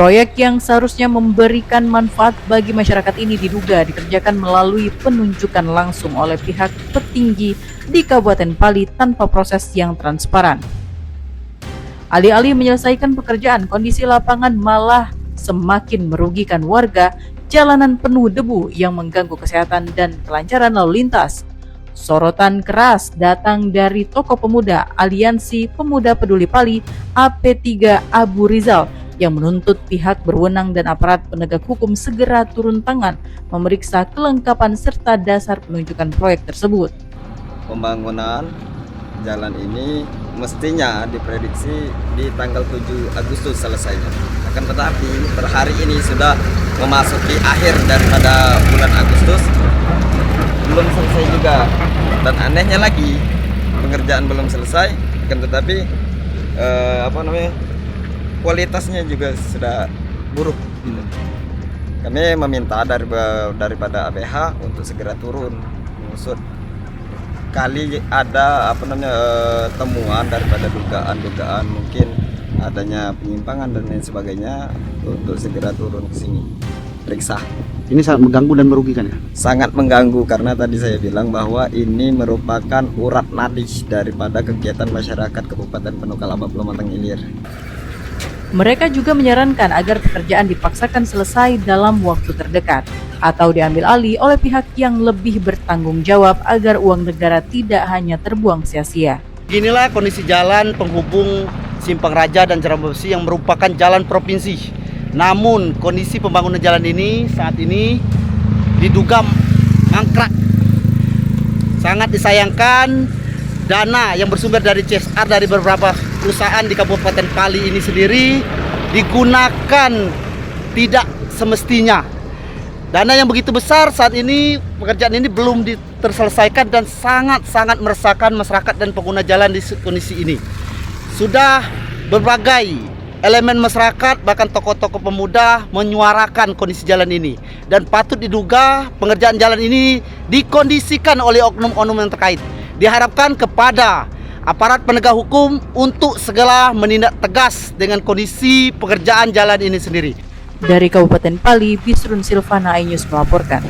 Proyek yang seharusnya memberikan manfaat bagi masyarakat ini diduga dikerjakan melalui penunjukan langsung oleh pihak petinggi di Kabupaten Pali tanpa proses yang transparan. Alih-alih menyelesaikan pekerjaan, kondisi lapangan malah semakin merugikan warga, jalanan penuh debu yang mengganggu kesehatan dan kelancaran lalu lintas. Sorotan keras datang dari tokoh pemuda Aliansi Pemuda Peduli Pali AP3 Abu Rizal yang menuntut pihak berwenang dan aparat penegak hukum segera turun tangan memeriksa kelengkapan serta dasar penunjukan proyek tersebut. Pembangunan jalan ini mestinya diprediksi di tanggal 7 Agustus selesainya. Akan tetapi per hari ini sudah memasuki akhir daripada bulan Agustus, belum selesai juga. Dan anehnya lagi, pengerjaan belum selesai, akan tetapi kualitasnya juga sudah buruk. Kami meminta daripada ABH untuk segera turun mengusut. Kali ada temuan daripada dugaan mungkin adanya penyimpangan dan lain sebagainya, untuk segera turun ke sini periksa. Ini sangat mengganggu dan merugikan ya? Sangat mengganggu karena tadi saya bilang bahwa ini merupakan urat nadi daripada kegiatan masyarakat Kabupaten Panukal Abab Lumatang Ilir. Mereka juga menyarankan agar pekerjaan dipaksakan selesai dalam waktu terdekat atau diambil alih oleh pihak yang lebih bertanggung jawab agar uang negara tidak hanya terbuang sia-sia. Inilah kondisi jalan penghubung Simpang Raja dan Jerambu Besi yang merupakan jalan provinsi. Namun kondisi pembangunan jalan ini saat ini diduga mangkrak. Sangat disayangkan, dana yang bersumber dari CSR dari beberapa perusahaan di Kabupaten Pali ini sendiri digunakan tidak semestinya. Dana yang begitu besar saat ini, pekerjaan ini belum terselesaikan dan sangat-sangat meresahkan masyarakat dan pengguna jalan di kondisi ini. Sudah berbagai elemen masyarakat, bahkan tokoh-tokoh pemuda menyuarakan kondisi jalan ini. Dan patut diduga pengerjaan jalan ini dikondisikan oleh oknum-oknum yang terkait. Diharapkan kepada aparat penegak hukum untuk segera menindak tegas dengan kondisi pekerjaan jalan ini sendiri. Dari Kabupaten Pali, Bisrun Silvana, iNews melaporkan.